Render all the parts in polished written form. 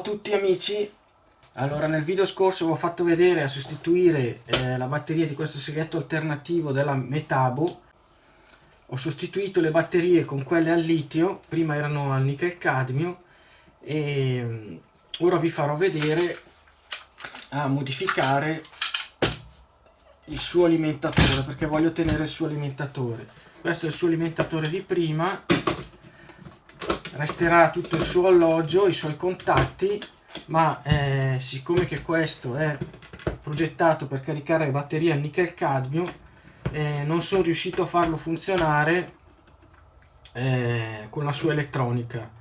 tutti amici. Allora, nel video scorso vi ho fatto vedere a sostituire la batteria di questo seghetto alternativo della Metabo. Ho sostituito le batterie con quelle al litio, prima erano al nickel cadmio, e ora vi farò vedere a modificare il suo alimentatore, perché voglio tenere il suo alimentatore. Questo è il suo alimentatore di prima, resterà tutto il suo alloggio, i suoi contatti, ma siccome che questo è progettato per caricare batterie al nickel cadmio, non sono riuscito a farlo funzionare con la sua elettronica,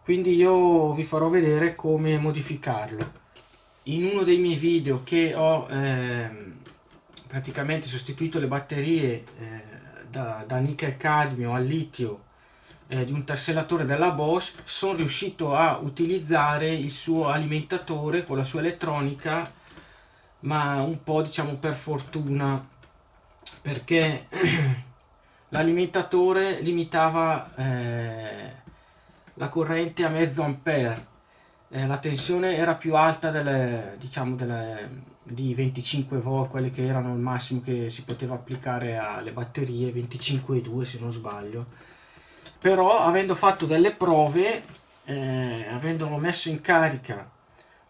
quindi io vi farò vedere come modificarlo. In uno dei miei video che ho praticamente sostituito le batterie da nickel cadmio al litio di un tassellatore della Bosch, sono riuscito a utilizzare il suo alimentatore con la sua elettronica, ma un po' diciamo per fortuna, perché l'alimentatore limitava la corrente a mezzo ampere, la tensione era più alta di 25 volt, quelle che erano il massimo che si poteva applicare alle batterie, 25,2 se non sbaglio. Però avendo fatto delle prove, avendolo messo in carica,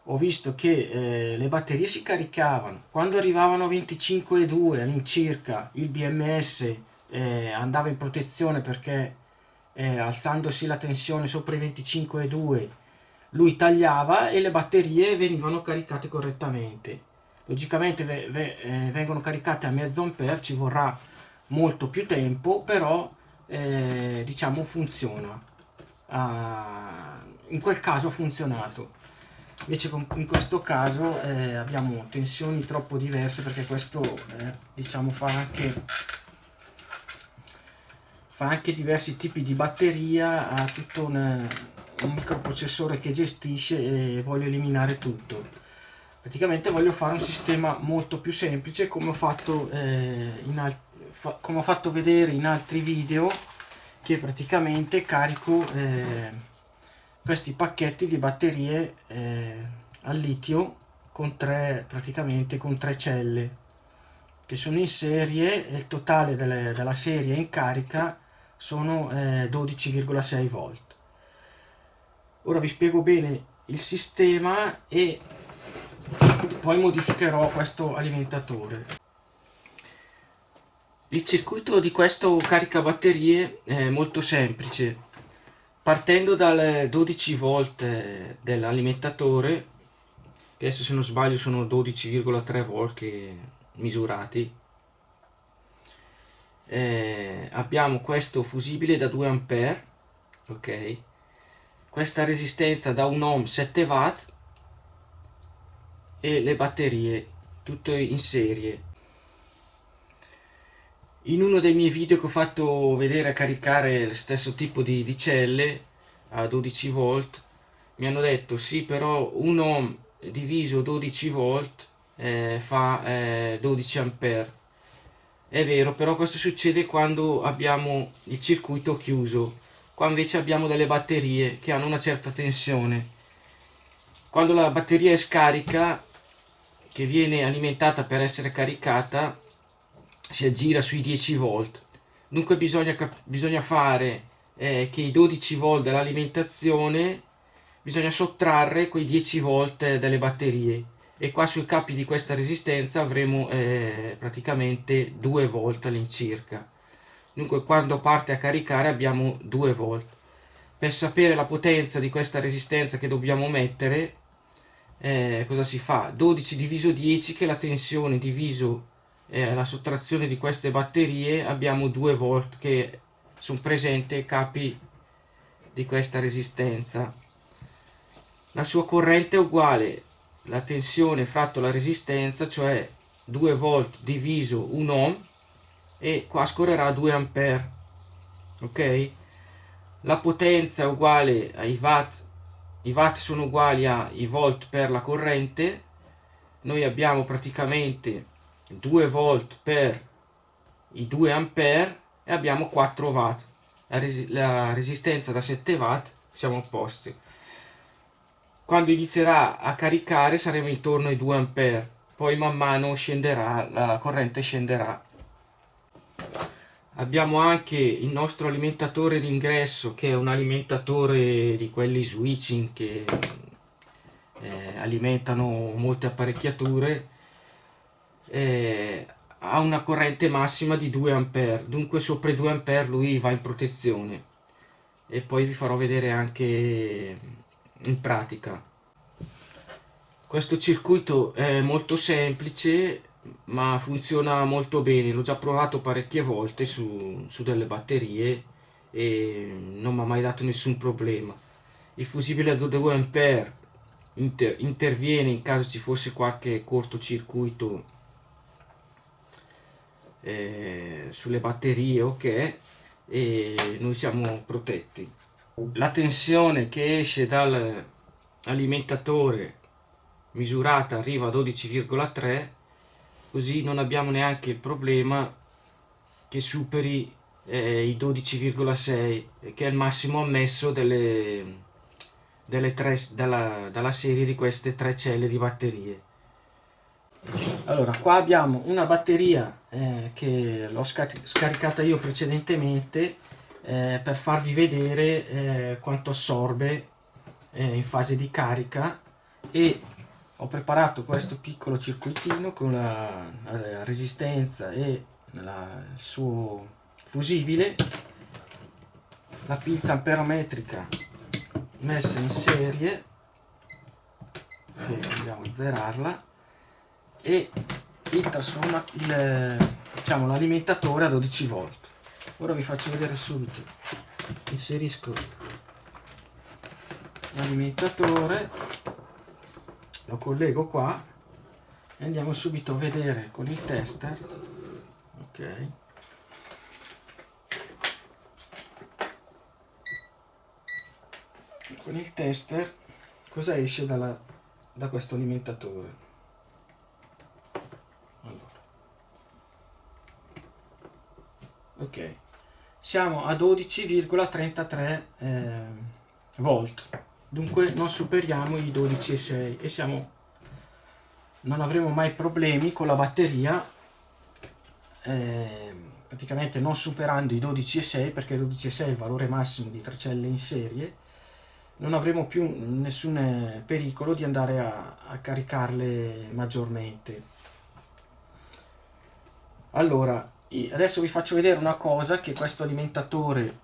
ho visto che le batterie si caricavano. Quando arrivavano a 25,2 all'incirca, il BMS andava in protezione, perché alzandosi la tensione sopra i 25,2 lui tagliava e le batterie venivano caricate correttamente. Logicamente vengono caricate a mezzo ampere, ci vorrà molto più tempo, però diciamo funziona. In quel caso ha funzionato. Invece in questo caso abbiamo tensioni troppo diverse, perché questo diciamo fa anche diversi tipi di batteria, ha tutto un microprocessore che gestisce, e voglio eliminare tutto. Praticamente voglio fare un sistema molto più semplice, come ho fatto vedere in altri video, che praticamente carico questi pacchetti di batterie al litio con tre celle che sono in serie, e il totale della serie in carica sono 12,6 volt. Ora vi spiego bene il sistema e poi modificherò questo alimentatore. Il circuito di questo caricabatterie è molto semplice. Partendo dal 12 volt dell'alimentatore, che adesso se non sbaglio sono 12,3 volt che misurati, abbiamo questo fusibile da 2 ampere, ok, questa resistenza da 1 ohm 7 watt, e le batterie tutte in serie. In uno dei miei video che ho fatto vedere a caricare lo stesso tipo di celle a 12 volt, mi hanno detto sì, però 1 ohm diviso 12 volt fa 12 ampere. È vero, però questo succede quando abbiamo il circuito chiuso. Qua invece abbiamo delle batterie che hanno una certa tensione. Quando la batteria è scarica, che viene alimentata per essere caricata, si aggira sui 10 volt. Dunque bisogna fare che i 12 volt dell'alimentazione, bisogna sottrarre quei 10 volt delle batterie, e qua sui capi di questa resistenza avremo praticamente 2 volt all'incirca. Dunque quando parte a caricare abbiamo 2 volt. Per sapere la potenza di questa resistenza che dobbiamo mettere, cosa si fa? 12 diviso 10, che è la tensione, diviso la sottrazione di queste batterie, abbiamo 2 volt che sono presenti ai capi di questa resistenza. La sua corrente è uguale la tensione fratto la resistenza, cioè 2 volt diviso 1 ohm, e qua scorrerà 2 ampere, ok? La potenza è uguale ai watt, i watt sono uguali ai volt per la corrente. Noi abbiamo praticamente 2 volt per i 2 ampere e abbiamo 4 watt. La resistenza da 7 watt, siamo a posto. quando inizierà a caricare saremo intorno ai 2 ampere, poi man mano scenderà, la corrente scenderà. Abbiamo anche il nostro alimentatore d'ingresso, che è un alimentatore di quelli switching che alimentano molte apparecchiature. Ha una corrente massima di 2 ampere, dunque sopra i 2 ampere lui va in protezione, e poi vi farò vedere anche in pratica. Questo circuito è molto semplice ma funziona molto bene, l'ho già provato parecchie volte su delle batterie e non mi ha mai dato nessun problema. Il fusibile da 2 ampere interviene in caso ci fosse qualche cortocircuito sulle batterie, ok, e noi siamo protetti. La tensione che esce dall'alimentatore misurata arriva a 12,3, così non abbiamo neanche il problema che superi i 12,6, che è il massimo ammesso dalla serie di queste 3 celle di batterie. Allora, qua abbiamo una batteria che l'ho scaricata io precedentemente per farvi vedere quanto assorbe in fase di carica, e ho preparato questo piccolo circuitino con la resistenza e il suo fusibile, la pinza amperometrica messa in serie, che andiamo a zerarla, e diciamo, l'alimentatore a 12 volt. Ora vi faccio vedere subito. Inserisco l'alimentatore, lo collego qua e andiamo subito a vedere con il tester, ok, con il tester cosa esce da questo alimentatore. Allora, ok, siamo a 12,33 volt, dunque non superiamo i 12,6 e non avremo mai problemi con la batteria, praticamente non superando i 12,6, perché il 12,6 è il valore massimo di 3 celle in serie. Non avremo più nessun pericolo di andare a caricarle maggiormente. Allora, adesso vi faccio vedere una cosa, che questo alimentatore,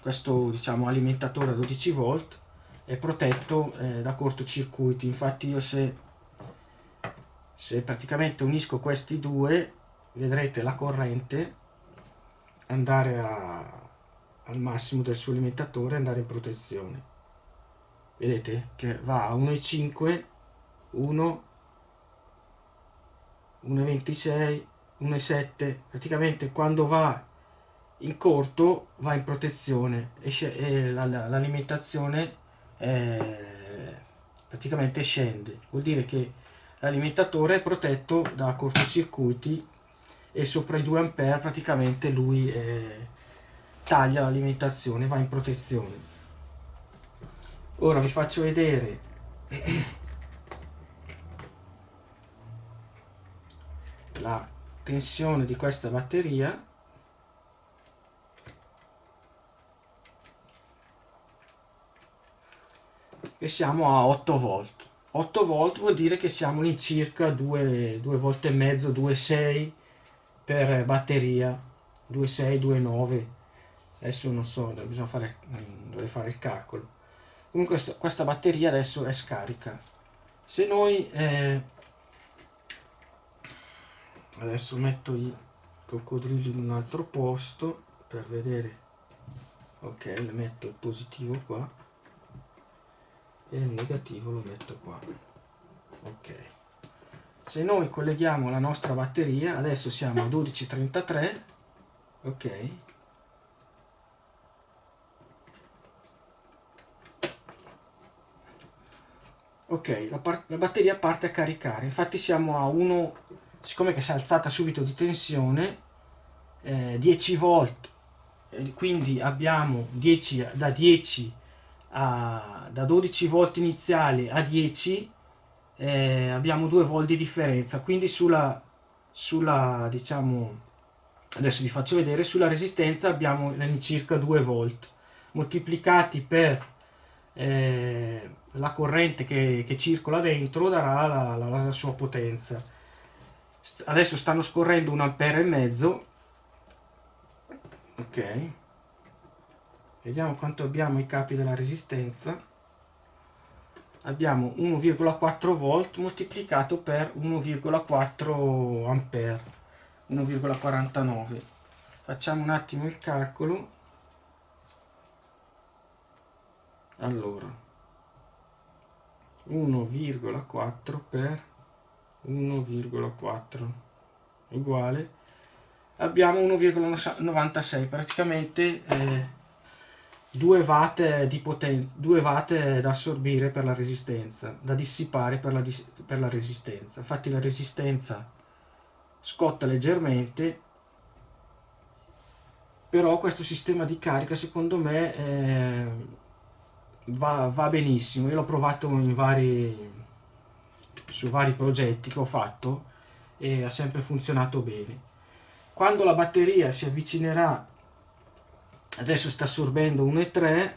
questo diciamo alimentatore a 12 volt è protetto da cortocircuiti. Infatti io se praticamente unisco questi due, vedrete la corrente andare al massimo del suo alimentatore, andare in protezione. Vedete che va a 1,5, 1, 1,26, 1,7, praticamente quando va in corto va in protezione e l'alimentazione praticamente scende, vuol dire che l'alimentatore è protetto da cortocircuiti e sopra i 2 ampere praticamente lui taglia l'alimentazione, va in protezione. Ora vi faccio vedere la tensione di questa batteria. E siamo a 8 volt. 8 volt vuol dire che siamo in circa 2 volte e mezzo, 2,6 per batteria, 2,6, 2,9. Adesso non so, dovrei fare il calcolo. Comunque questa batteria adesso è scarica. Se noi adesso metto i coccodrilli in un altro posto per vedere, ok, le metto il positivo qua e il negativo lo metto qua, ok. Se noi colleghiamo la nostra batteria, adesso siamo a 12,33, ok, ok, la batteria parte a caricare. Infatti siamo a 1, siccome che si è alzata subito di tensione, 10 volt, quindi abbiamo da 10 da 12 volt iniziali a 10 abbiamo 2 volt di differenza, quindi diciamo, adesso vi faccio vedere, sulla resistenza abbiamo all'incirca 2 volt moltiplicati per la corrente che circola dentro darà la sua potenza. Adesso stanno scorrendo 1 ampere e mezzo. Ok, vediamo quanto abbiamo i capi della resistenza. Abbiamo 1,4 volt moltiplicato per 1,4 ampere, 1,49. Facciamo un attimo il calcolo. Allora 1,4 per 1,4 uguale, abbiamo 1,96, praticamente 2 watt di potenza, 2 watt da assorbire per la resistenza, da dissipare per la resistenza. Infatti la resistenza scotta leggermente, però questo sistema di carica secondo me va benissimo. Io l'ho provato su vari progetti che ho fatto e ha sempre funzionato bene. Quando la batteria si avvicinerà, adesso sta assorbendo 1,3,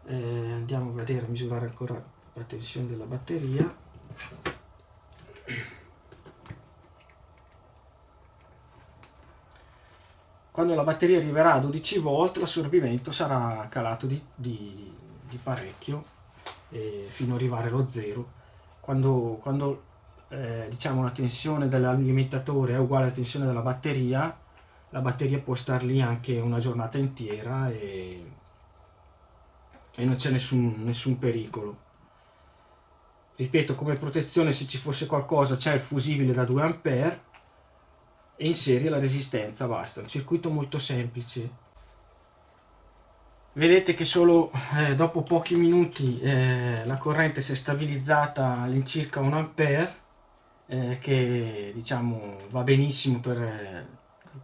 andiamo a vedere, a misurare ancora la tensione della batteria. Quando la batteria arriverà a 12 volt l'assorbimento sarà calato di parecchio fino ad arrivare allo zero. Quando diciamo la tensione dell'alimentatore è uguale alla tensione della batteria, la batteria può star lì anche una giornata intera e non c'è nessun pericolo. Ripeto, come protezione, se ci fosse qualcosa, c'è il fusibile da 2 ampere e in serie la resistenza, basta. Un circuito molto semplice. Vedete che solo dopo pochi minuti la corrente si è stabilizzata all'incirca 1 ampere, che diciamo va benissimo per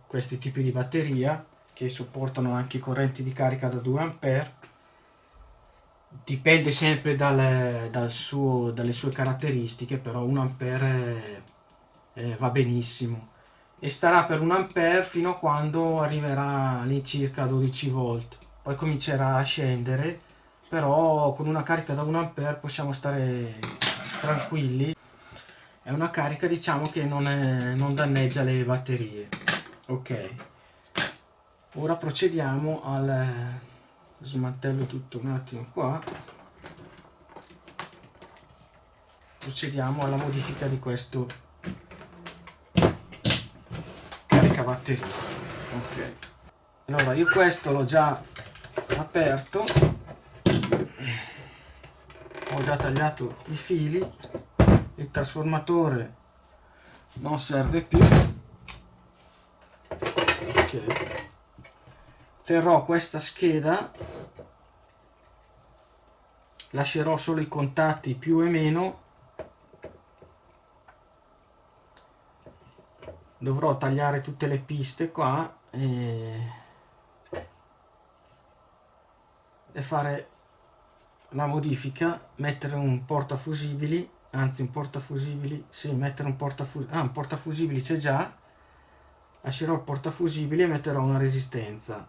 questi tipi di batteria che sopportano anche correnti di carica da 2 ampere. Dipende sempre dalle sue caratteristiche, però 1 ampere va benissimo e starà per 1 ampere fino a quando arriverà all'incirca 12 volt. Poi comincerà a scendere, però con una carica da 1 ampere possiamo stare tranquilli. È una carica, diciamo, che non danneggia le batterie. Ok, ora procediamo al smantello tutto un attimo qua. Procediamo alla modifica di questo caricabatteria. Ok, allora io questo l'ho già aperto, ho già tagliato i fili, il trasformatore non serve più. Ok, terrò questa scheda, lascerò solo i contatti più e meno, dovrò tagliare tutte le piste qua e fare la modifica, mettere un portafusibili, anzi un portafusibili, sì, mettere un portafusibili c'è già, lascerò il portafusibili e metterò una resistenza.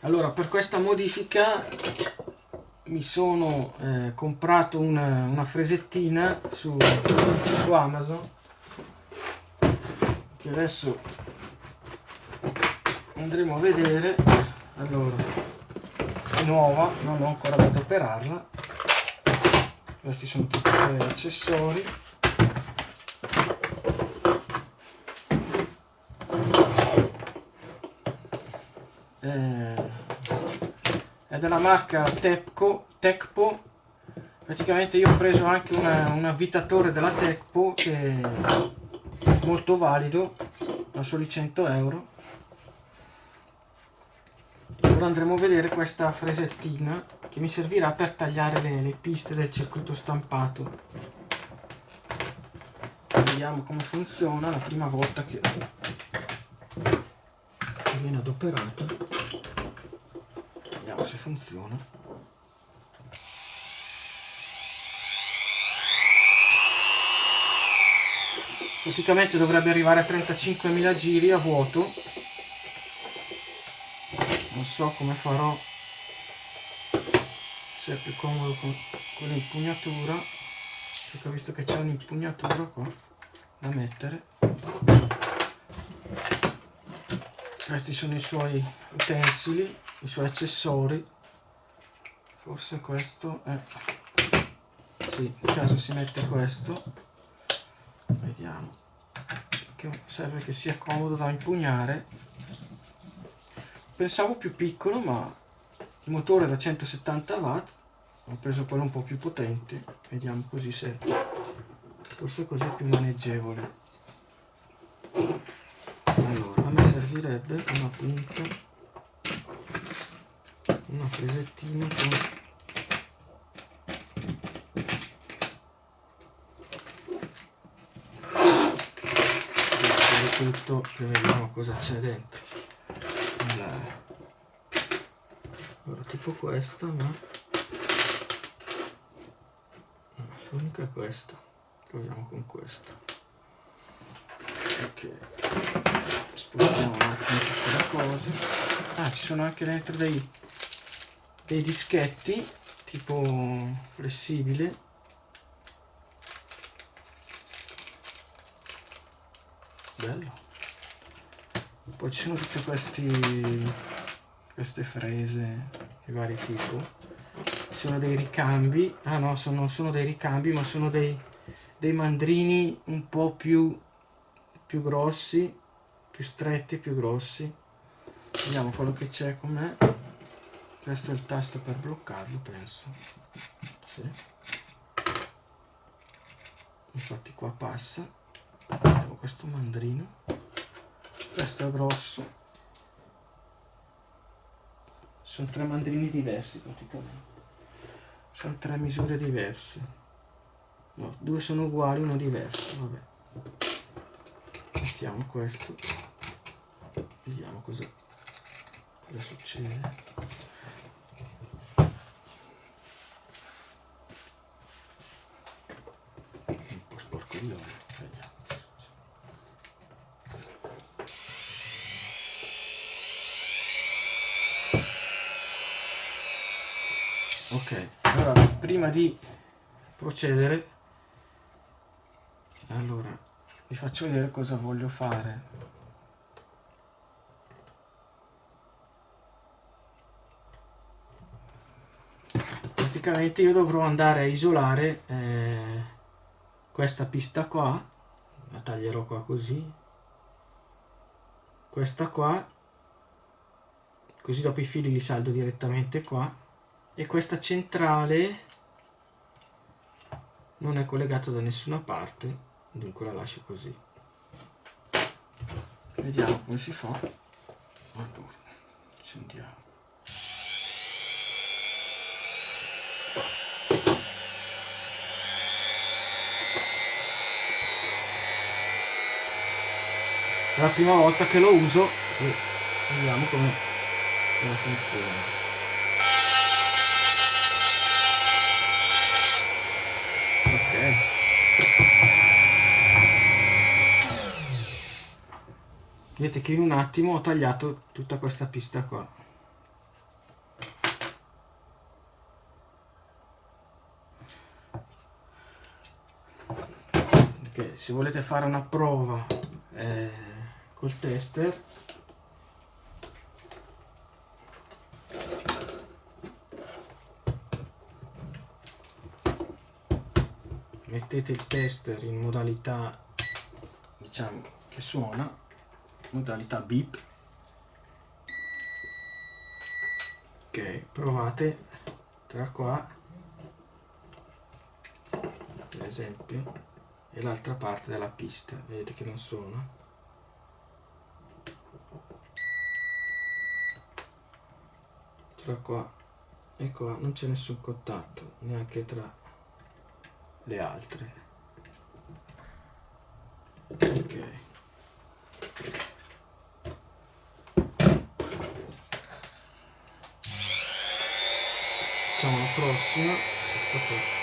Allora, per questa modifica mi sono comprato una fresettina su Amazon, che adesso andremo a vedere. Allora, è nuova, non ho ancora ad adoperarla. Questi sono tutti i suoi accessori. È della marca Tecpo. Praticamente io ho preso anche un avvitatore della Tecpo che è molto valido, a soli 100 euro. Ora andremo a vedere questa fresettina che mi servirà per tagliare le piste del circuito stampato. Vediamo come funziona la prima volta che viene adoperata. Vediamo se funziona. funziona. Praticamente dovrebbe arrivare a 35.000 giri a vuoto. Non so come farò, se è più comodo con l'impugnatura, perché ho visto che c'è un'impugnatura qua da mettere. Questi sono i suoi utensili, i suoi accessori. Forse questo è... sì, in caso si mette questo. Vediamo. Che serve che sia comodo da impugnare. Pensavo più piccolo, ma il motore è da 170 watt. Ho preso quello un po' più potente. Vediamo così se... forse così è più maneggevole. Allora, a me servirebbe una punta, una fresettina con tutto, che vediamo cosa c'è dentro. Allora, tipo questa, ma l'unica è questa. Proviamo con questa. Ok, spostiamo un attimo tutte le cose. Ah, ci sono anche dentro dei dischetti tipo flessibile. Bello. Poi ci sono tutte queste frese di vari tipi. Ci sono dei ricambi. Ah no, non sono dei ricambi, ma sono dei mandrini un po' più grossi, più stretti, più grossi. Vediamo quello che c'è con me. Questo è il tasto per bloccarlo, penso. Sì. Infatti qua passa. Vediamo questo mandrino. Questo è grosso. Sono 3 mandrini diversi praticamente. Sono 3 misure diverse. No, 2 sono uguali, uno diverso. Vabbè. Mettiamo questo. Vediamo cosa succede. Un po' sporco di olio. Vediamo. Ok, allora prima di procedere, allora vi faccio vedere cosa voglio fare. Praticamente io dovrò andare a isolare questa pista qua, la taglierò qua così, questa qua, così dopo i fili li saldo direttamente qua, e questa centrale non è collegata da nessuna parte, dunque la lascio così. Vediamo come si fa. Allora, accendiamo. È la prima volta che lo uso e vediamo come funziona. Ok. Vedete che in un attimo ho tagliato tutta questa pista qua. Okay, se volete fare una prova col tester, mettete il tester in modalità, diciamo, che suona, modalità beep. Ok, provate tra qua, per esempio, e l'altra parte della pista, vedete che non suona. Tra qua e qua non c'è nessun contatto, neanche tra le altre. Ok. facciamo la prossima. Questa qua.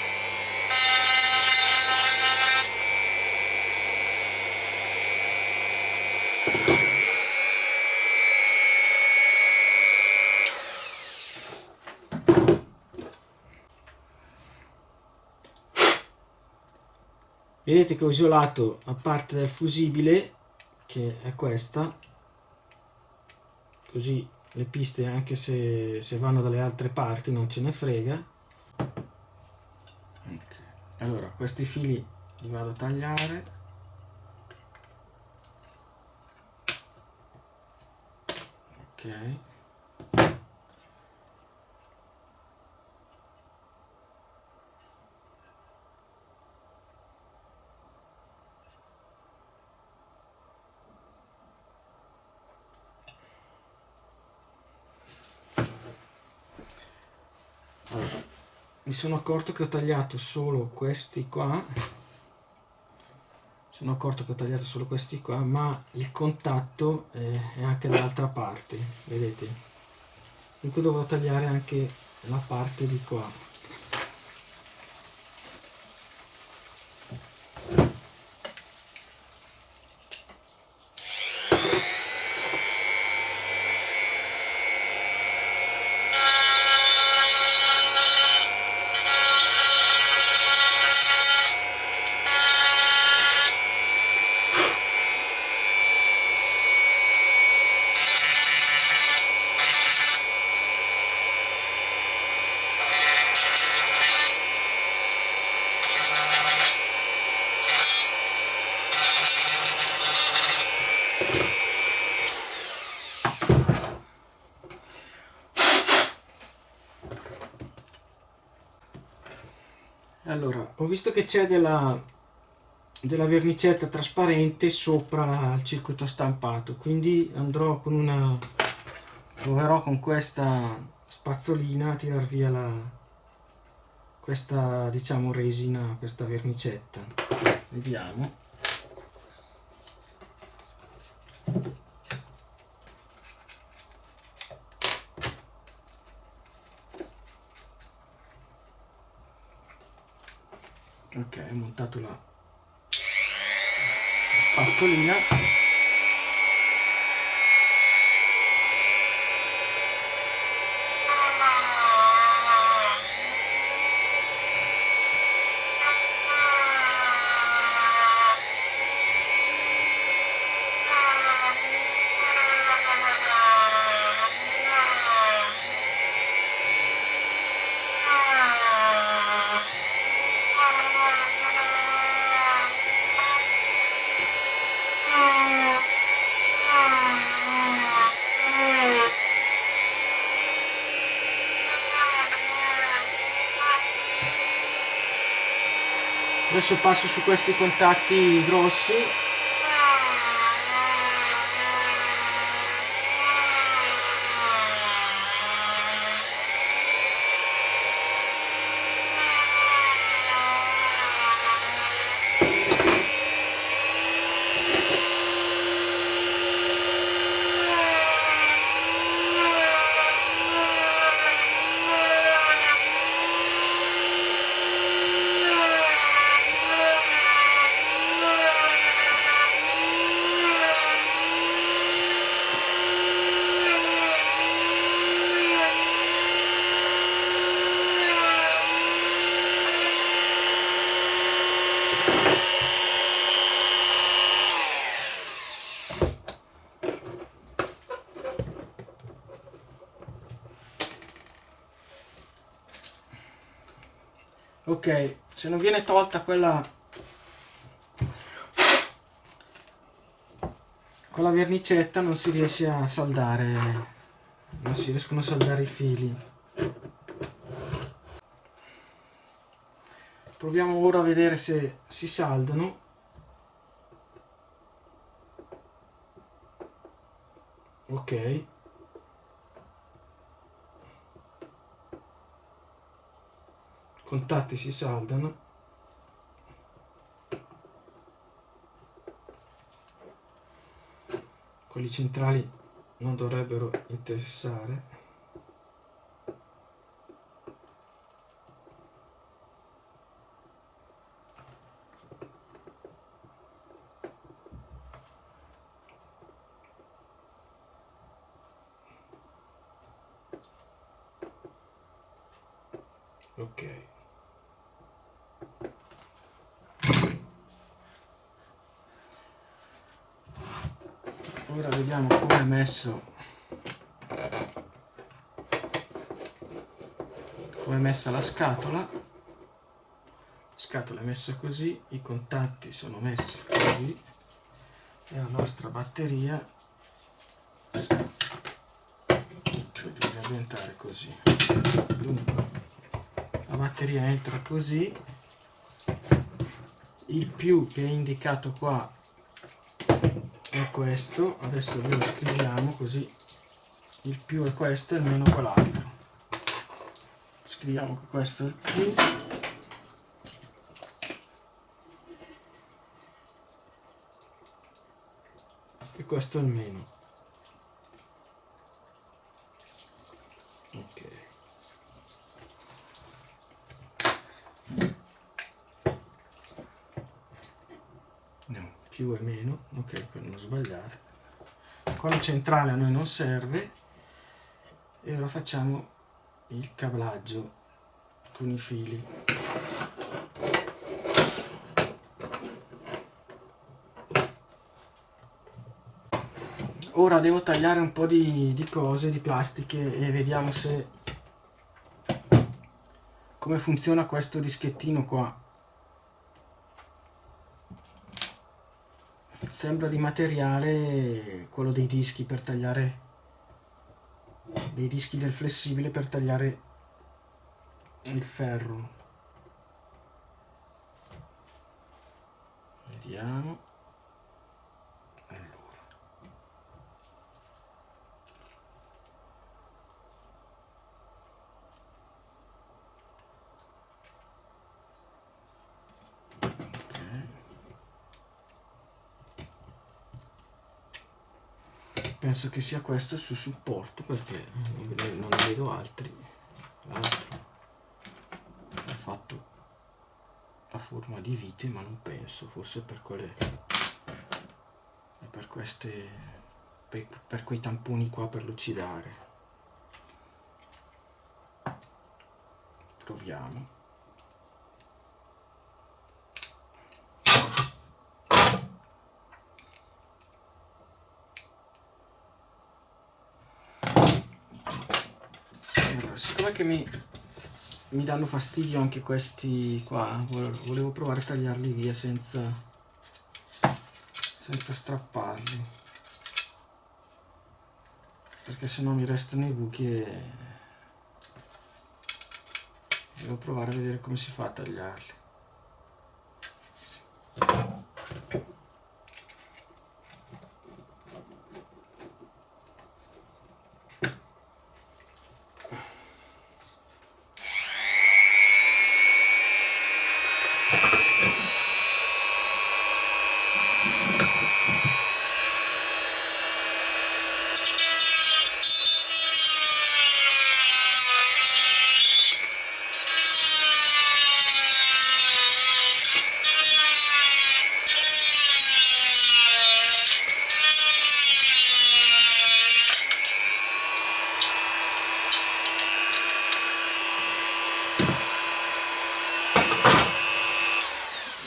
Vedete che ho isolato la parte del fusibile, che è questa, così le piste, anche se vanno dalle altre parti, non ce ne frega. Okay. Allora, questi fili li vado a tagliare. Ok. Allora, mi sono accorto che ho tagliato solo questi qua, ma il contatto è anche dall'altra parte, vedete? Dunque dovrò tagliare anche la parte di qua. Allora, ho visto che c'è della vernicetta trasparente sopra il circuito stampato, quindi proverò con questa spazzolina a tirar via questa, diciamo, resina, questa vernicetta. Vediamo. Ok, ho montato la spazzolina. Adesso passo su questi contatti grossi. Ok, se non viene tolta quella con la vernicetta non si riesce a saldare, non si riescono a saldare i fili. Proviamo ora a vedere se si saldano. Ok. I contatti si saldano. Quelli centrali non dovrebbero interessare. Ok. Ora vediamo come è messa la scatola. La scatola è messa così, i contatti sono messi così e la nostra batteria deve diventare così. Dunque la batteria entra così, il più che è indicato qua è questo, adesso lo scriviamo così, il più è questo e il meno quell'altro. Scriviamo che questo è il più e questo è il meno. Ok. No, più e meno, ok, per non sbagliare. Quello centrale a noi non serve e ora facciamo il cablaggio con i fili. Ora devo tagliare un po' di cose, di plastiche, e vediamo come funziona questo dischettino qua. Sembra di materiale quello dei dischi per tagliare, dei dischi del flessibile per tagliare il ferro. Vediamo. Allora. Ok. Penso che sia questo il suo supporto, perché non ne vedo altri. L'altro ha fatto a forma di vite, ma non penso, forse per quelle, per queste, per quei tamponi qua per lucidare. Proviamo. Allora, siccome che mi danno fastidio anche questi qua, volevo provare a tagliarli via senza strapparli, perché sennò mi restano i buchi e devo provare a vedere come si fa a tagliarli.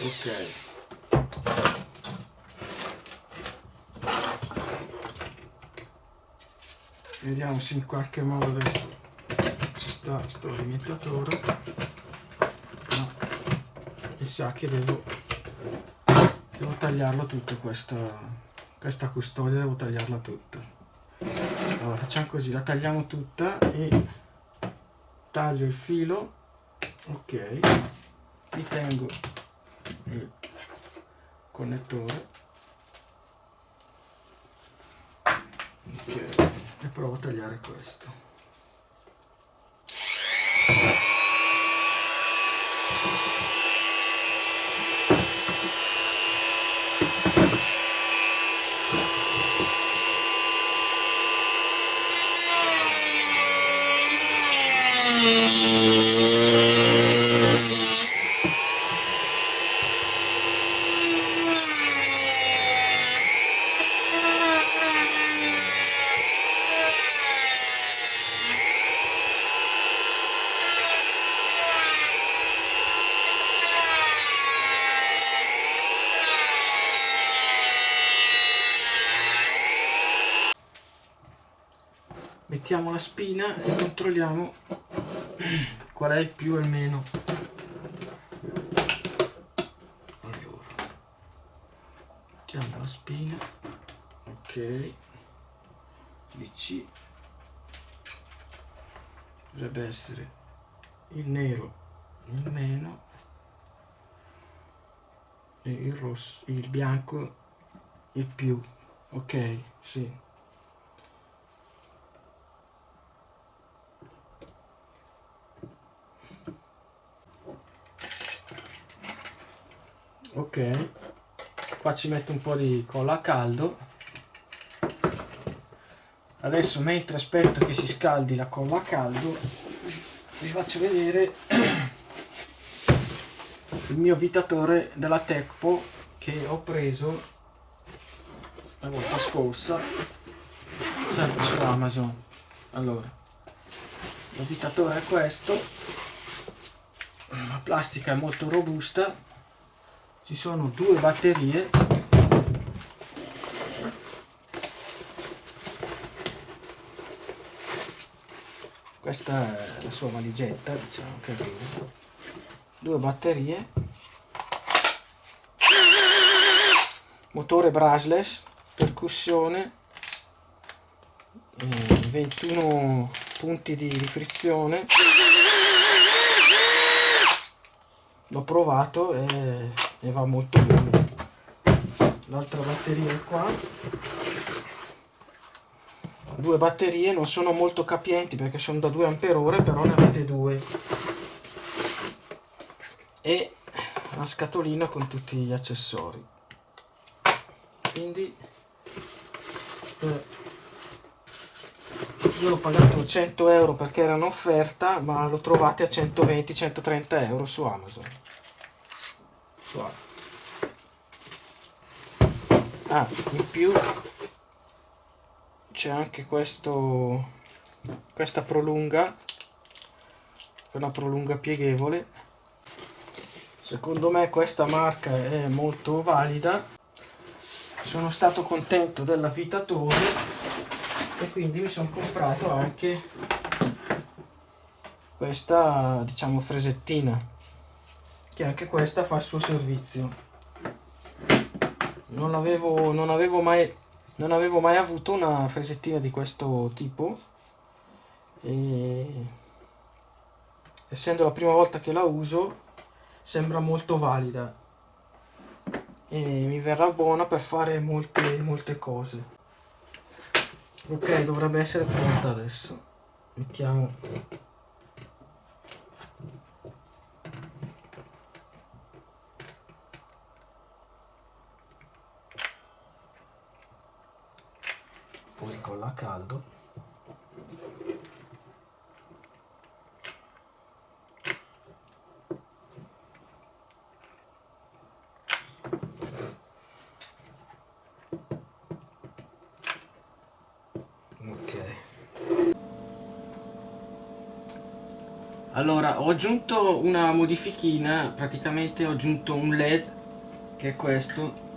Ok. Vediamo se in qualche modo adesso ci sta sto limitatore. No, mi sa che devo tagliarlo tutto, questa custodia devo tagliarla tutta. Allora facciamo così, la tagliamo tutta e taglio il filo. Ok, ritengo il connettore. Ok, e provo a tagliare questo. mettiamo la spina e controlliamo qual è il più e il meno. Allora, mettiamo la spina, ok, DC dovrebbe essere il nero il meno e il rosso, il bianco il più, ok, sì. Ok, qua ci metto un po' di colla a caldo. Adesso, mentre aspetto che si scaldi la colla a caldo, vi faccio vedere il mio avvitatore della Tecpo che ho preso la volta scorsa, sempre su Amazon. Allora, l'avvitatore è questo, la plastica è molto robusta, ci sono 2 batterie, questa è la sua valigetta, diciamo che arriva, 2 batterie, motore brushless, percussione, 21 punti di frizione. L'ho provato e va molto bene. L'altra batteria è qua. 2 batterie, non sono molto capienti perché sono da 2 ampere, però ne avete 2. E una scatolina con tutti gli accessori. Quindi io l'ho pagato 100 euro perché era in offerta, ma lo trovate a 120-130 euro su Amazon. Ah, in più c'è anche questa prolunga, che è una prolunga pieghevole. Secondo me questa marca è molto valida. Sono stato contento dell'avvitatore e quindi mi sono comprato anche questa, diciamo, fresettina, che anche questa fa il suo servizio. Non avevo mai avuto una fresettina di questo tipo e essendo la prima volta che la uso sembra molto valida e mi verrà buona per fare molte cose. Ok, dovrebbe essere pronta adesso. Mettiamo un po' di colla a caldo. Allora, ho aggiunto una modifichina, praticamente ho aggiunto un LED, che è questo,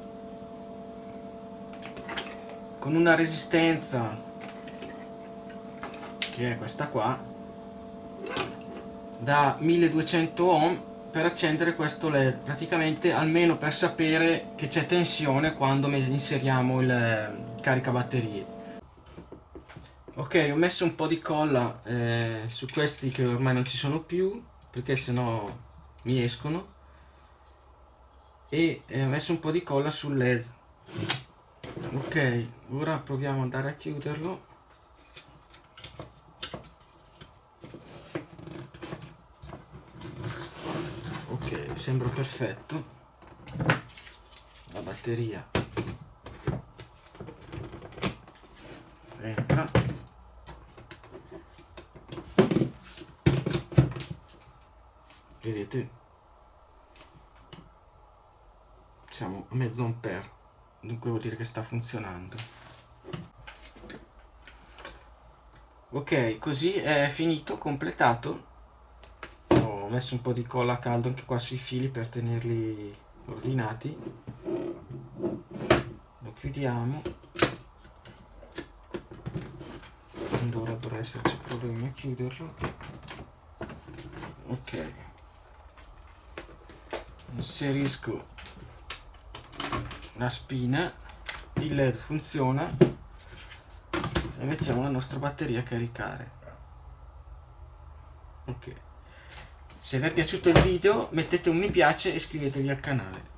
con una resistenza, che è questa qua, da 1200 ohm per accendere questo LED, praticamente almeno per sapere che c'è tensione quando inseriamo il caricabatterie. Ok, ho messo un po' di colla su questi che ormai non ci sono più perché sennò mi escono, e ho messo un po' di colla sul LED. Ok, ora proviamo ad andare a chiuderlo. Ok, sembra perfetto. La batteria entra. Vedete, siamo a mezzo ampere, dunque vuol dire che sta funzionando. Ok, così è finito, completato. Ho messo un po' di colla a caldo anche qua sui fili per tenerli ordinati. Lo chiudiamo. non dovrebbero esserci problemi a chiuderlo. Ok, inserisco la spina, il LED funziona e mettiamo la nostra batteria a caricare. Ok, se vi è piaciuto il video mettete un mi piace e iscrivetevi al canale.